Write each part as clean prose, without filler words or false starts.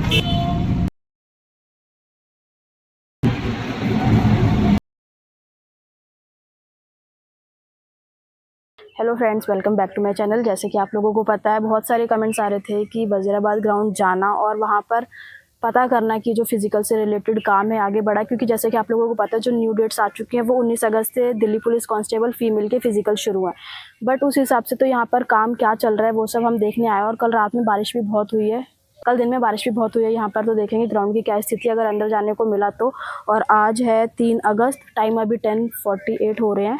Hello friends, welcome back to my channel. जैसे कि आप लोगों को पता है, बहुत सारे कमेंट्स आ रहे थे कि वज़ीराबाद ग्राउंड जाना और वहाँ पर पता करना कि जो फिज़िकल से रिलेटेड काम है आगे बढ़ा, क्योंकि जैसे कि आप लोगों को पता है जो न्यू डेट्स आ चुकी हैं वो 19 अगस्त से दिल्ली पुलिस कांस्टेबल फीमेल के फ़िज़िकल शुरू हैं। बट उस हिसाब से तो यहाँ पर काम क्या चल रहा है वो सब हम देखने आए। और कल रात में बारिश भी बहुत हुई है, कल दिन में बारिश भी बहुत हुई है यहाँ पर। तो देखेंगे ग्राउंड की क्या स्थिति अगर अंदर जाने को मिला तो। और आज है 3 अगस्त, टाइम अभी 10:48 हो रहे हैं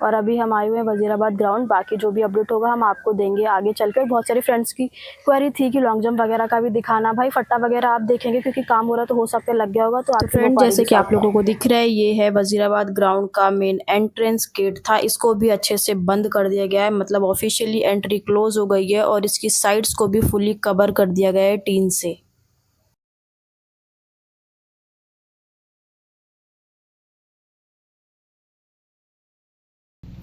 और अभी हम आए हुए हैं वज़ीराबाद ग्राउंड। बाकी जो भी अपडेट होगा हम आपको देंगे आगे चलकर। बहुत सारे फ्रेंड्स की क्वेरी थी कि लॉन्ग जंप वगैरह का भी दिखाना। भाई फट्टा वगैरह आप देखेंगे क्योंकि काम हो रहा तो हो सकता है लग गया होगा, तो आपकी फ्रेंड जैसे कि आप लोगों को दिख रहा है ये है वज़ीराबाद ग्राउंड का मेन एंट्रेंस गेट था। इसको भी अच्छे से बंद कर दिया गया है, मतलब ऑफिशियली एंट्री क्लोज हो गई है और इसकी साइड्स को भी फुली कवर कर दिया गया है टीन से।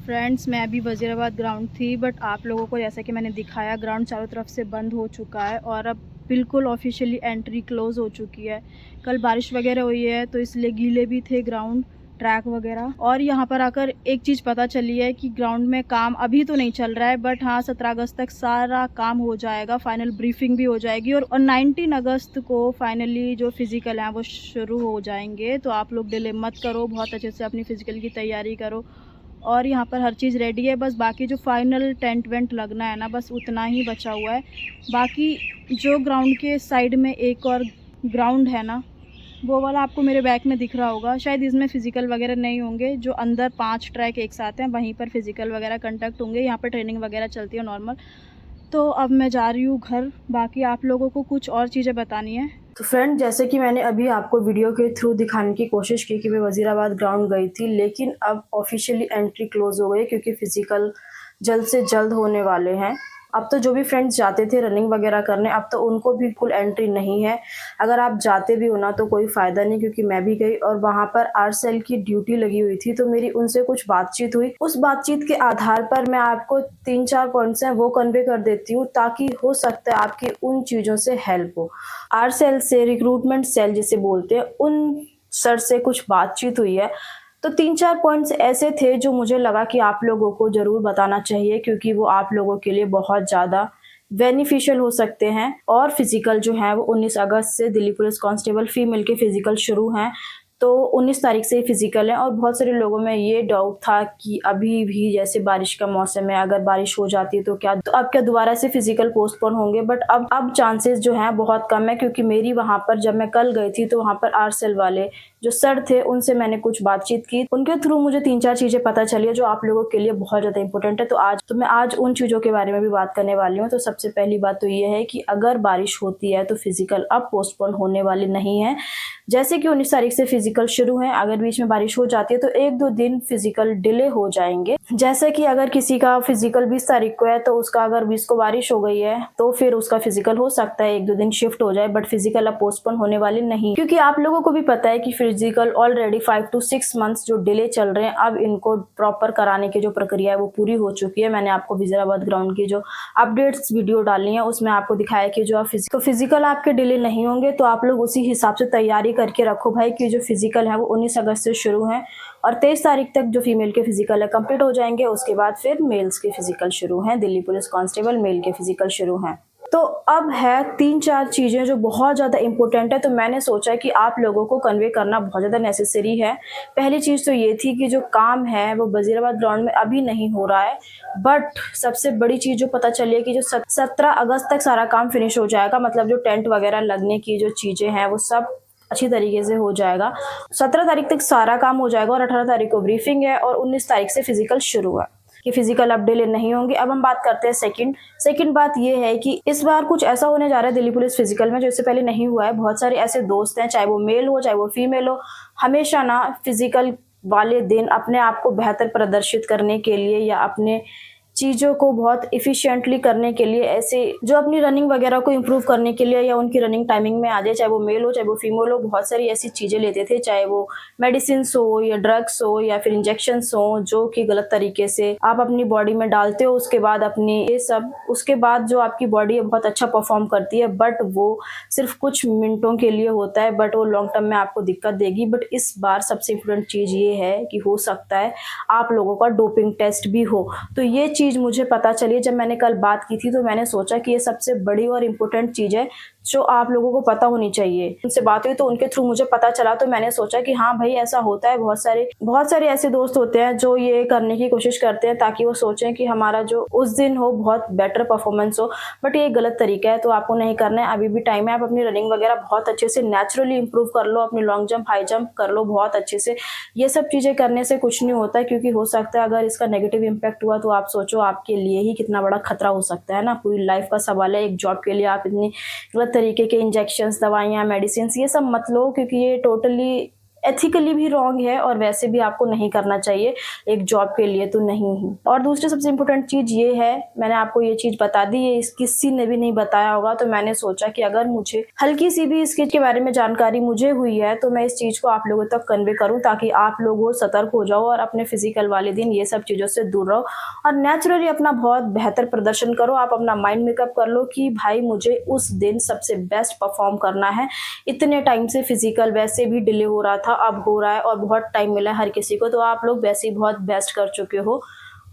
फ्रेंड्स, मैं अभी वज़ीराबाद ग्राउंड थी, बट आप लोगों को जैसा कि मैंने दिखाया ग्राउंड चारों तरफ से बंद हो चुका है और अब बिल्कुल ऑफिशियली एंट्री क्लोज़ हो चुकी है। कल बारिश वगैरह हुई है तो इसलिए गीले भी थे ग्राउंड, ट्रैक वगैरह। और यहाँ पर आकर एक चीज़ पता चली है कि ग्राउंड में काम अभी तो नहीं चल रहा है, बट हाँ 17 अगस्त तक सारा काम हो जाएगा, फाइनल ब्रीफिंग भी हो जाएगी और 19 अगस्त को फाइनली जो फिज़िकल हैं वो शुरू हो जाएंगे। तो आप लोग डिले मत करो, बहुत अच्छे से अपनी फ़िज़िकल की तैयारी करो। और यहाँ पर हर चीज़ रेडी है, बस बाकी जो फाइनल टेंट वेंट लगना है ना, बस उतना ही बचा हुआ है। बाकी जो ग्राउंड के साइड में एक और ग्राउंड है ना, वो वाला आपको मेरे बैक में दिख रहा होगा। शायद इसमें फ़िज़िकल वगैरह नहीं होंगे, जो अंदर 5 ट्रैक एक साथ हैं वहीं पर फ़िज़िकल वगैरह कंडक्ट होंगे। यहाँ पर ट्रेनिंग वगैरह चलती है नॉर्मल। तो अब मैं जा रही हूँ घर। बाकी आप लोगों को कुछ और चीज़ें बतानी है। तो फ्रेंड, जैसे कि मैंने अभी आपको वीडियो के थ्रू दिखाने की कोशिश की कि मैं वज़ीराबाद ग्राउंड गई थी, लेकिन अब ऑफिशियली एंट्री क्लोज़ हो गई क्योंकि फ़िज़िकल जल्द से जल्द होने वाले हैं। अब तो जो भी फ्रेंड्स जाते थे रनिंग वगैरह करने, अब तो उनको बिल्कुल एंट्री नहीं है। अगर आप जाते भी हो ना तो कोई फ़ायदा नहीं, क्योंकि मैं भी गई और वहाँ पर आरसेल की ड्यूटी लगी हुई थी, तो मेरी उनसे कुछ बातचीत हुई। उस बातचीत के आधार पर मैं आपको 3-4 पॉइंट्स हैं वो कन्वे कर देती हूँ, ताकि हो सकता है आपकी उन चीज़ों से हेल्प हो। आरसेल से, रिक्रूटमेंट सेल जिसे बोलते हैं, उन सर से कुछ बातचीत हुई है। तो 3-4 पॉइंट्स ऐसे थे जो मुझे लगा कि आप लोगों को ज़रूर बताना चाहिए, क्योंकि वो आप लोगों के लिए बहुत ज़्यादा बेनिफिशियल हो सकते हैं। और फिज़िकल जो है वो 19 अगस्त से दिल्ली पुलिस कांस्टेबल फीमेल के फ़िज़िकल शुरू हैं। तो 19 तारीख से फिज़िकल है और बहुत सारे लोगों में ये डाउट था कि अभी भी जैसे बारिश का मौसम है, अगर बारिश हो जाती है तो अब क्या दोबारा से फिज़िकल पोस्टपोन होंगे। बट अब चांसेस जो हैं बहुत कम है, क्योंकि मेरी वहाँ पर जब मैं कल गई थी तो वहाँ पर आरसेल वाले जो सर थे उनसे मैंने कुछ बातचीत की। उनके थ्रू मुझे 3-4 चीज़ें पता चली है जो आप लोगों के लिए बहुत ज़्यादा इंपॉर्टेंट है। तो मैं आज उन चीज़ों के बारे में भी बात करने वाली हूँ। तो सबसे पहली बात तो ये है कि अगर बारिश होती है तो फिज़िकल अब पोस्टपोन होने वाली नहीं है। जैसे कि 19 तारीख से फिज़िकल शुरू है, अगर बीच में बारिश हो जाती है तो 1-2 दिन फिज़िकल डिले हो जाएंगे। जैसे कि अगर किसी का फिज़िकल 20 तारीख को है तो उसका अगर 20 को बारिश हो गई है तो फिर उसका फिज़िकल हो सकता है 1-2 दिन शिफ्ट हो जाए, बट फिज़िकल अब पोस्टपोन होने वाले नहीं, क्योंकि आप लोगों को भी पता है कि फिज़िकल ऑलरेडी 5 to 6 मंथ्स जो डिले चल रहे हैं, अब इनको प्रॉपर कराने की जो प्रक्रिया है वो पूरी हो चुकी है। मैंने आपको वज़ीराबाद ग्राउंड की जो अपडेट्स वीडियो डाली है उसमें आपको दिखाया कि जो फिज़िकल आपके डिले नहीं होंगे, तो आप लोग उसी हिसाब से तैयारी करके रखो भाई कि जो फिज़िकल है वो 19 अगस्त से शुरू है और 23 तारीख तक जो फीमेल के फिज़िकल है कंप्लीट हो जाएंगे। उसके बाद फिर मेल्स के फिज़िकल शुरू हैं, दिल्ली पुलिस कांस्टेबल मेल के फिज़िकल शुरू हैं। तो अब है 3-4 चीज़ें जो बहुत ज़्यादा इंपॉर्टेंट है, तो मैंने सोचा कि आप लोगों को कन्वे करना बहुत ज़्यादा नेसेसरी है। पहली चीज़ तो ये थी कि जो काम है वो वज़ीराबाद ग्राउंड में अभी नहीं हो रहा है, बट सबसे बड़ी चीज़ जो पता चली है कि जो 17 अगस्त तक सारा काम फिनिश हो जाएगा, मतलब जो टेंट वगैरह लगने की जो चीज़ें हैं वो सब अच्छी तरीके से हो जाएगा। 17 तारीख तक सारा काम हो जाएगा और 18 तारीख को ब्रीफिंग है और 19 तारीख से फिज़िकल शुरू है कि फिज़िकल अब डिले नहीं होंगे। अब हम बात करते हैं सेकंड बात ये है कि इस बार कुछ ऐसा होने जा रहा है दिल्ली पुलिस फिज़िकल में जो इससे पहले नहीं हुआ है। बहुत सारे ऐसे दोस्त हैं, चाहे वो मेल हो चाहे वो फीमेल हो, हमेशा ना फिज़िकल वाले दिन अपने आप को बेहतर प्रदर्शित करने के लिए या अपने चीज़ों को बहुत एफिशिएंटली करने के लिए, ऐसे जो अपनी रनिंग वगैरह को इम्प्रूव करने के लिए या उनकी रनिंग टाइमिंग में आ जाए, चाहे वो मेल हो चाहे वो फीमेल हो, बहुत सारी ऐसी चीज़ें लेते थे, चाहे वो मेडिसिन हो या ड्रग्स हो या फिर इंजेक्शंस हो, जो कि गलत तरीके से आप अपनी बॉडी में डालते हो। उसके बाद अपनी ये सब, उसके बाद जो आपकी बॉडी बहुत अच्छा परफॉर्म करती है, बट वो सिर्फ कुछ मिनटों के लिए होता है, बट वो लॉन्ग टर्म में आपको दिक्कत देगी। बट इस बार सबसे इम्पोर्टेंट चीज़ ये है कि हो सकता है आप लोगों का डोपिंग टेस्ट भी हो। तो ये चीज़ मुझे पता चली जब मैंने कल बात की थी, तो मैंने सोचा कि ये सबसे बड़ी और इम्पोर्टेंट चीज़ है जो आप लोगों को पता होनी चाहिए। उनसे बात हुई तो उनके थ्रू मुझे पता चला, तो मैंने सोचा कि हाँ भाई ऐसा होता है। बहुत सारे ऐसे दोस्त होते हैं जो ये करने की कोशिश करते हैं ताकि वो सोचें कि हमारा जो उस दिन हो बहुत बेटर परफॉर्मेंस हो, बट ये गलत तरीका है। तो आपको नहीं करना है, अभी भी टाइम है। आप अपनी रनिंग वगैरह बहुत अच्छे से नेचुरली इंप्रूव कर लो, अपनी लॉन्ग जंप हाई जंप कर लो बहुत अच्छे से। ये सब चीज़ें करने से कुछ नहीं होता है, क्योंकि हो सकता है अगर इसका नेगेटिव इम्पैक्ट हुआ तो आप सोचो आपके लिए ही कितना बड़ा खतरा हो सकता है ना। पूरी लाइफ का सवाल है। एक जॉब के लिए आप इतनी गलत तरीके के इंजेक्शंस, दवाइयाँ, मेडिसिन ये सब मत लो, क्योंकि ये टोटली एथिकली भी रॉन्ग है और वैसे भी आपको नहीं करना चाहिए, एक जॉब के लिए तो नहीं ही। और दूसरी सबसे इम्पोर्टेंट चीज़ ये है, मैंने आपको ये चीज़ बता दी, ये किसी ने भी नहीं बताया होगा, तो मैंने सोचा कि अगर मुझे हल्की सी भी इसके के बारे में जानकारी मुझे हुई है तो मैं इस चीज़ को आप लोगों तक कन्वे करूँ, ताकि आप लोग सतर्क हो जाओ और अपने फिजिकल वाले दिन ये सब चीज़ों से दूर रहो और नेचुरली अपना बहुत बेहतर प्रदर्शन करो। आप अपना माइंड मेकअप कर लो कि भाई मुझे उस दिन सबसे बेस्ट परफॉर्म करना है। इतने टाइम से फिजिकल वैसे भी डिले हो रहा था, अब हो रहा है और बहुत टाइम मिला है हर किसी को, तो आप लोग वैसे ही बहुत बेस्ट कर चुके हो।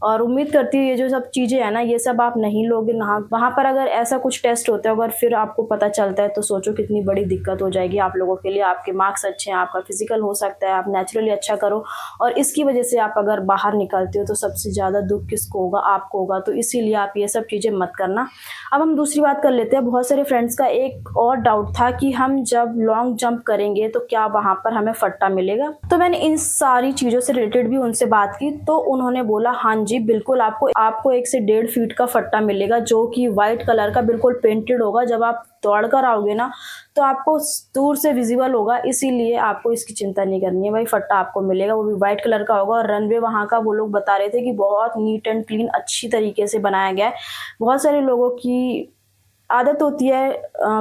और उम्मीद करती हूँ ये जो सब चीज़ें हैं ना, ये सब आप नहीं लोगे ना। वहाँ पर अगर ऐसा कुछ टेस्ट होता है अगर फिर आपको पता चलता है तो सोचो कितनी बड़ी दिक्कत हो जाएगी आप लोगों के लिए। आपके मार्क्स अच्छे हैं, आपका फिजिकल हो सकता है, आप नेचुरली अच्छा करो और इसकी वजह से आप अगर बाहर निकलते हो तो सबसे ज़्यादा दुख किसको होगा? आपको होगा। तो इसीलिए आप ये सब चीज़ें मत करना। अब हम दूसरी बात कर लेते हैं। बहुत सारे फ्रेंड्स का एक और डाउट था कि हम जब लॉन्ग जंप करेंगे तो क्या वहाँ पर हमें फट्टा मिलेगा? तो मैंने इन सारी चीज़ों से रिलेटेड भी उनसे बात की, तो उन्होंने बोला हाँ जी बिल्कुल, आपको 1 से 1.5 फीट का फट्टा मिलेगा, जो कि वाइट कलर का बिल्कुल पेंटेड होगा। जब आप दौड़ कर आओगे ना तो आपको दूर से विजिबल होगा, इसीलिए आपको इसकी चिंता नहीं करनी है भाई, फट्टा आपको मिलेगा, वो भी वाइट कलर का होगा। और रनवे वहाँ का वो लोग बता रहे थे कि बहुत नीट एंड क्लीन अच्छी तरीके से बनाया गया है। बहुत सारे लोगों की आदत होती है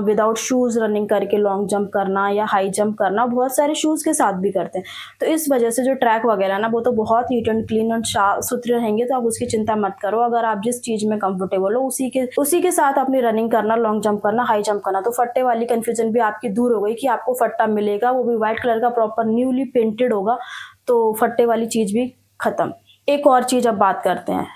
विदाउट शूज़ रनिंग करके लॉन्ग जंप करना या हाई जंप करना, बहुत सारे शूज़ के साथ भी करते हैं। तो इस वजह से जो ट्रैक वगैरह ना वो तो बहुत नीट एंड क्लीन और साफ सुथरे रहेंगे, तो आप उसकी चिंता मत करो। अगर आप जिस चीज़ में कंफर्टेबल हो उसी के साथ अपनी रनिंग करना, लॉन्ग जंप करना, हाई जंप करना। तो फट्टे वाली कन्फ्यूजन भी आपकी दूर हो गई कि आपको फट्टा मिलेगा, वो भी वाइट कलर का प्रॉपर न्यूली पेंटेड होगा, तो फट्टे वाली चीज़ भी ख़त्म। एक और चीज़ अब बात करते हैं।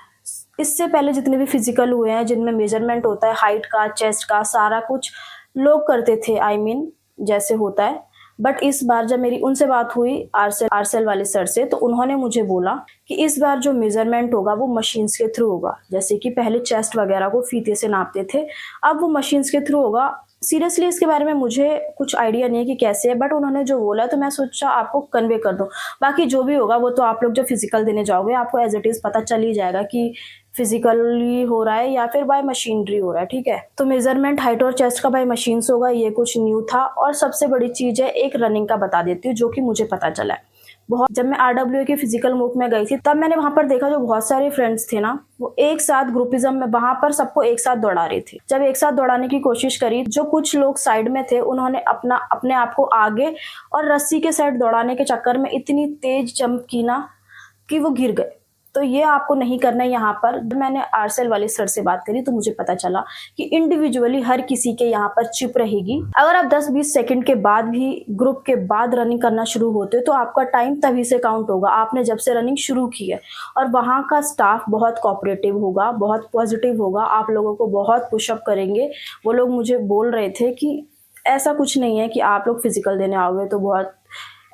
इससे पहले जितने भी फिजिकल हुए हैं जिनमें मेजरमेंट होता है हाइट का, चेस्ट का, सारा कुछ लोग करते थे, आई मीन जैसे होता है। बट इस बार जब मेरी उनसे बात हुई आरसेल वाले सर से, तो उन्होंने मुझे बोला कि इस बार जो मेजरमेंट होगा वो मशीन्स के थ्रू होगा। जैसे कि पहले चेस्ट वगैरह को फीते से नापते थे, अब वो मशीन्स के थ्रू होगा। सीरियसली इसके बारे में मुझे कुछ आइडिया नहीं है कि कैसे है, बट उन्होंने जो बोला तो मैं सोचा आपको कन्वे कर दूं। बाकी जो भी होगा वो तो आप लोग जब फिजिकल देने जाओगे आपको एज इट इज़ पता चल ही जाएगा कि फिजिकली हो रहा है या फिर बाय मशीनरी हो रहा है, ठीक है। तो मेजरमेंट हाइट और चेस्ट का बाय मशीन्स होगा, ये कुछ न्यू था। और सबसे बड़ी चीज़ है, एक रनिंग का बता देती हूँ जो कि मुझे पता चला है। जब मैं RWA के फिजिकल मूव में गई थी तब मैंने वहां पर देखा जो बहुत सारे फ्रेंड्स थे ना, वो एक साथ ग्रुपिज्म में वहां पर सबको एक साथ दौड़ा रहे थे। जब एक साथ दौड़ाने की कोशिश करी, जो कुछ लोग साइड में थे उन्होंने अपने आप को आगे और रस्सी के साइड दौड़ाने के चक्कर में इतनी तेज जंप की ना कि वो गिर गए। तो ये आपको नहीं करना है। यहाँ पर मैंने आरसेल वाले सर से बात करी तो मुझे पता चला कि इंडिविजुअली हर किसी के यहाँ पर चिप रहेगी। अगर आप 10-20 सेकंड के बाद भी ग्रुप के बाद रनिंग करना शुरू होते हो तो आपका टाइम तभी से काउंट होगा आपने जब से रनिंग शुरू की है। और वहाँ का स्टाफ बहुत कोऑपरेटिव होगा, बहुत पॉजिटिव होगा, आप लोगों को बहुत पुशअप करेंगे। वो लोग मुझे बोल रहे थे कि ऐसा कुछ नहीं है कि आप लोग फिजिकल देने आओगे तो बहुत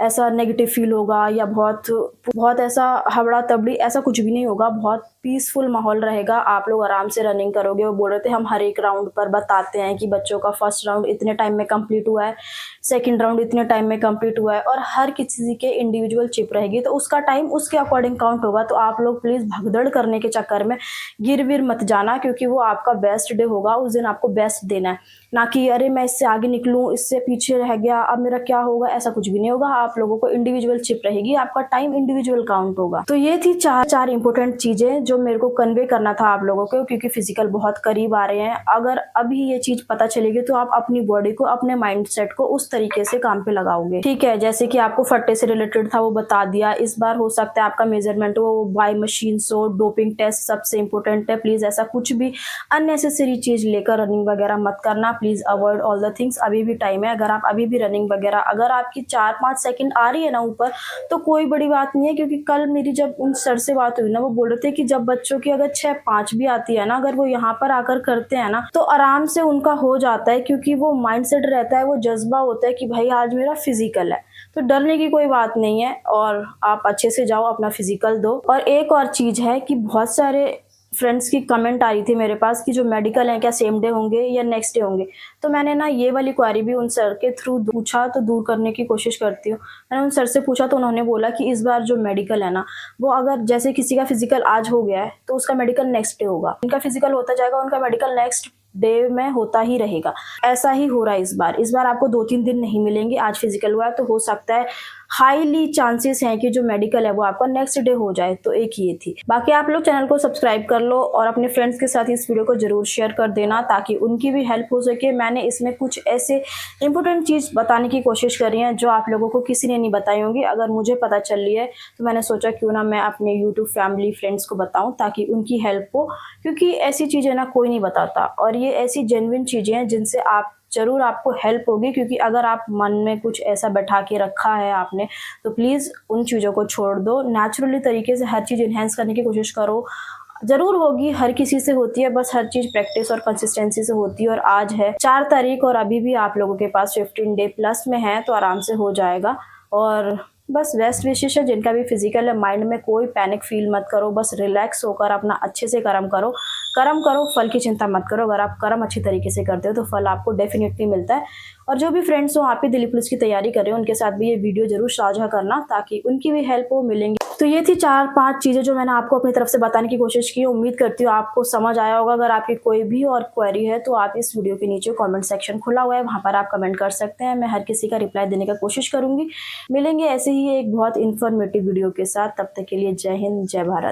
ऐसा नेगेटिव फील होगा या बहुत ऐसा हबड़ा तबड़ी, ऐसा कुछ भी नहीं होगा। बहुत पीसफुल माहौल रहेगा, आप लोग आराम से रनिंग करोगे। वो बोल रहे थे हम हर एक राउंड पर बताते हैं कि बच्चों का फर्स्ट राउंड इतने टाइम में कंप्लीट हुआ है, सेकंड राउंड इतने टाइम में कंप्लीट हुआ है, और हर किसी के इंडिविजुअल चिप रहेगी तो उसका टाइम उसके अकॉर्डिंग काउंट होगा। तो आप लोग प्लीज़ भगदड़ करने के चक्कर में गिर विर मत जाना, क्योंकि वो आपका बेस्ट डे होगा। उस दिन आपको बेस्ट देना है, ना कि अरे मैं इससे आगे निकलूँ, इससे पीछे रह गया, अब मेरा क्या होगा, ऐसा कुछ भी नहीं होगा। आप आप लोगों को इंडिविजुअल चिप रहेगी, आपका टाइम इंडिविजुअल काउंट होगा। तो ये थी चार इंपॉर्टेंट चीजें जो मेरे को कन्वे करना था आप लोगों को, क्योंकि फिजिकल बहुत करीब आ रहे हैं। अगर अभी ये चीज पता चलेगी तो आप अपनी बॉडी को, अपने माइंडसेट को उस तरीके से काम पे लगाओगे। ठीक है, जैसे कि आपको फट्टे से रिलेटेड था वो बता दिया। इस बार हो सकता है आपका मेजरमेंट वो बाय मशीन हो, डोपिंग टेस्ट सबसे इंपॉर्टेंट है। प्लीज ऐसा कुछ भी अननेसेसरी चीज लेकर रनिंग वगैरह मत करना। Please avoid all the things. अभी भी टाइम है। अगर आप अभी भी रनिंग वगैरह, अगर आपकी 4-5 सेकंड आ रही है ना ऊपर, तो कोई बड़ी बात नहीं है। क्योंकि कल मेरी जब उन सर से बात हुई ना, वो बोल रहे थे कि जब बच्चों की अगर 6-5 भी आती है ना, अगर वो यहाँ पर आकर करते हैं ना, तो आराम से उनका हो जाता है। क्योंकि वो माइंडसेट रहता है, वो जज्बा होता है कि भाई आज मेरा फिजिकल है, तो डरने की कोई बात नहीं है। और आप अच्छे से जाओ, अपना फिजिकल दो। और एक और चीज है कि बहुत सारे फ्रेंड्स की कमेंट आ रही थी मेरे पास कि जो मेडिकल है क्या सेम डे होंगे या नेक्स्ट डे होंगे। तो मैंने ना ये वाली क्वारी भी उन सर के थ्रू पूछा, तो दूर करने की कोशिश करती हूँ। मैंने उन सर से पूछा तो उन्होंने बोला कि इस बार जो मेडिकल है ना, वो अगर जैसे किसी का फिजिकल आज हो गया है तो उसका मेडिकल नेक्स्ट डे होगा। इनका फिजिकल होता जाएगा, उनका मेडिकल नेक्स्ट डे में होता ही रहेगा। ऐसा ही हो रहा है इस बार। इस बार आपको 2-3 दिन नहीं मिलेंगे। आज फिजिकल हुआ है तो हो सकता है, हाईली चांसेस हैं कि जो मेडिकल है वो आपका नेक्स्ट डे हो जाए। तो एक ये थी। बाकी आप लोग चैनल को सब्सक्राइब कर लो और अपने फ्रेंड्स के साथ इस वीडियो को जरूर शेयर कर देना, ताकि उनकी भी हेल्प हो सके। मैंने इसमें कुछ ऐसे इंपॉर्टेंट चीज बताने की कोशिश करी है जो आप लोगों को किसी ने नहीं बताई होंगी। अगर मुझे पता चल रही है तो मैंने सोचा क्यों ना मैं अपने यूट्यूब फैमिली फ्रेंड्स को बताऊं, ताकि उनकी हेल्प हो। क्योंकि ऐसी चीजें ना कोई नहीं बताता, और ये ऐसी जेन्युइन चीजें हैं जिनसे आप जरूर आपको हेल्प होगी। क्योंकि अगर आप मन में कुछ ऐसा बैठा के रखा है आपने, तो प्लीज़ उन चीज़ों को छोड़ दो। नेचुरली तरीके से हर चीज़ इन्हेंस करने की कोशिश करो। ज़रूर होगी, हर किसी से होती है, बस हर चीज़ प्रैक्टिस और कंसिस्टेंसी से होती है। और आज है 4 तारीख और अभी भी आप लोगों के पास 15 डे प्लस में है, तो आराम से हो जाएगा। और बस बेस्ट विशेष है जिनका भी फिजिकल है, माइंड में कोई पैनिक फील मत करो। बस रिलैक्स होकर अपना अच्छे से कर्म करो। फल की चिंता मत करो। अगर आप कर्म अच्छी तरीके से करते हो तो फल आपको डेफिनेटली मिलता है। और जो भी फ्रेंड्स हो आप भी दिल्ली पुलिस की तैयारी कर रहे हो, उनके साथ भी ये वीडियो जरूर साझा करना, ताकि उनकी भी हेल्प हो मिलेंगी। तो ये थी 4-5 चीज़ें जो मैंने आपको अपनी तरफ से बताने की कोशिश की। उम्मीद करती हूँ आपको समझ आया होगा। अगर आपकी कोई भी और क्वेरी है तो आप इस वीडियो के नीचे कमेंट सेक्शन खुला हुआ है, वहाँ पर आप कमेंट कर सकते हैं। मैं हर किसी का रिप्लाई देने का कोशिश करूँगी। मिलेंगे ऐसे ही एक बहुत इन्फॉर्मेटिव वीडियो के साथ। तब तक के लिए जय हिंद, जय भारत।